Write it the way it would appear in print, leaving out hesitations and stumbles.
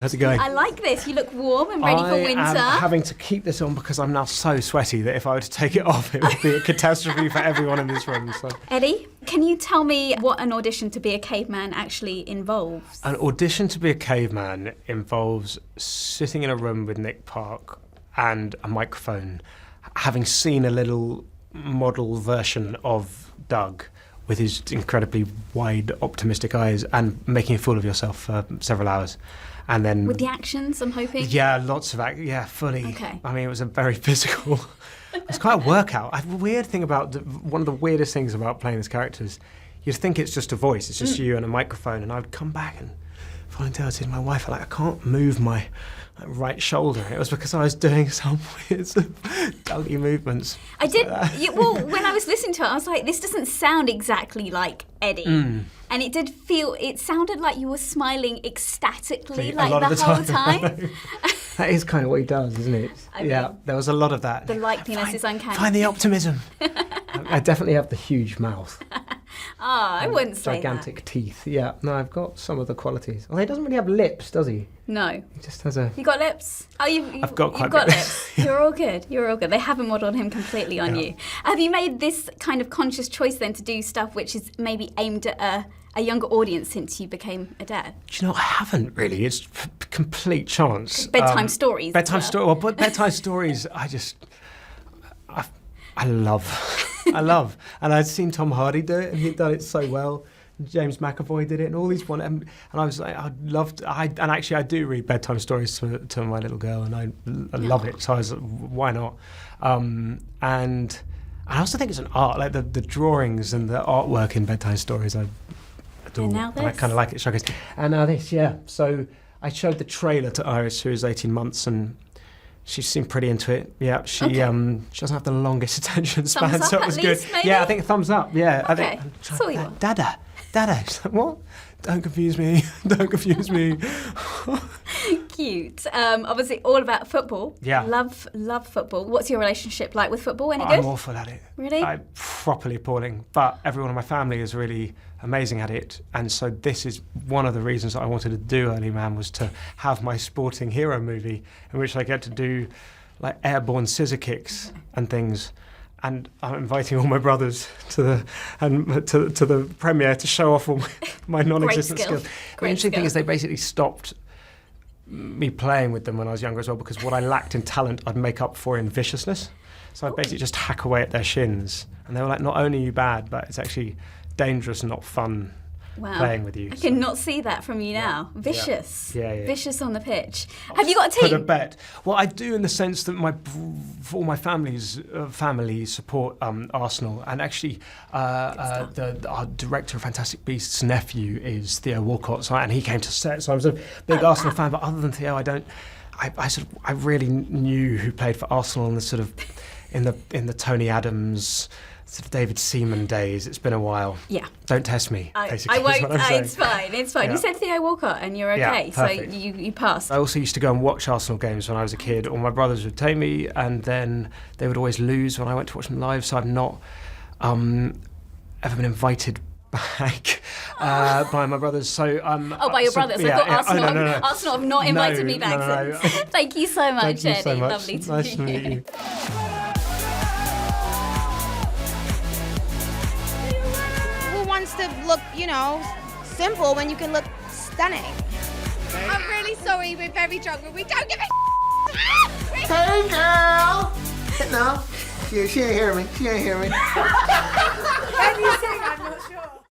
How's it going? I like this. You look warm and ready for winter. I am having to keep this on because I'm now so sweaty that if I were to take it off, it would be a catastrophe for everyone in this room. So. Eddie, can you tell me what an audition to be a caveman actually involves? An audition to be a caveman involves sitting in a room with Nick Park and a microphone, having seen a little model version of Doug with his incredibly wide, optimistic eyes, and making a fool of yourself for several hours. And then with the actions, I'm hoping? Yeah, lots of yeah, fully. Okay. I mean, it was a very physical, it's quite a workout. One of the weirdest things about playing this character is you'd think it's just a voice, it's just you and a microphone, and I would come back and volunteer to my wife, I can't move my right shoulder. It was because I was doing some weird Dougie movements. I did, well, when I was listening to it, I was like, this doesn't sound exactly like Eddie. And it sounded like you were smiling ecstatically like the whole time. That is kind of what he does, isn't it? Yeah, there was a lot of that. The likeliness is uncanny. Find the optimism. I definitely have the huge mouth. I wouldn't say gigantic teeth. Yeah, no, I've got some of the qualities. Well, he doesn't really have lips, does he? No. He just has a... You got lips? Oh, I've got quite you've got lips. You're all good. You're all good. They haven't modelled him completely on you. Have you made this kind of conscious choice then to do stuff which is maybe aimed at a younger audience since you became a dad? Do you know, I haven't really. It's complete chance. Bedtime stories. Bedtime stories, I love. I love. And I'd seen Tom Hardy do it, and he'd done it so well. James McAvoy did it, and all these and I was like, I'd love to. And actually, I do read bedtime stories to my little girl, and I love it. So I was like, why not? And I also think it's an art, like the drawings and the artwork in bedtime stories. I adore. And now this. And I kind of like it. And now this, yeah. So I showed the trailer to Iris, who is 18 months, and she seemed pretty into it. Yeah, she doesn't have the longest attention span, Thumbs up so it was at good. least, maybe? Yeah, I think a thumbs up. Yeah, Okay. I think. Saw you. Dada. She's like, what? Don't confuse me. Don't confuse me. Cute. Obviously, all about football. Yeah. Love football. What's your relationship like with football? Any good? I'm awful at it. Really? I'm properly appalling. But everyone in my family is really amazing at it. And so this is one of the reasons that I wanted to do Early Man, was to have my sporting hero movie in which I get to do like airborne scissor kicks and things. And I'm inviting all my brothers to the premiere to show off all my non-existent skills. The interesting thing is they basically stopped me playing with them when I was younger as well, because what I lacked in talent, I'd make up for in viciousness. So I'd basically just hack away at their shins. And they were like, not only are you bad, but it's actually dangerous and not fun playing with you. I cannot see that from you now. Vicious. Yeah. Vicious on the pitch. Have you got a team? Put a bet. Well, I do, in the sense that all my family support Arsenal, and actually our director of Fantastic Beasts' nephew is Theo Walcott, and he came to set, so I was a big Arsenal fan. But other than Theo, I really knew who played for Arsenal in the sort of in the Tony Adams, sort of David Seaman days. It's been a while. Yeah. Don't test me, basically. I won't. What I'm saying. It's fine. Yeah. You said Theo Walcott and you're okay. Yeah, perfect. So you passed. I also used to go and watch Arsenal games when I was a kid, or my brothers would take me, and then they would always lose when I went to watch them live, so I've not ever been invited back by my brothers. So by your brothers. I thought Arsenal, no. Arsenal have not invited me back since. Thank you so much, Thank you so Eddie. much. Lovely to Nice to meet you. Wants to look, simple when you can look stunning. I'm really sorry, we're very drunk, but we don't give a Hey, girl! No, she ain't hear me. She ain't hear me. Can you sing? I'm not sure.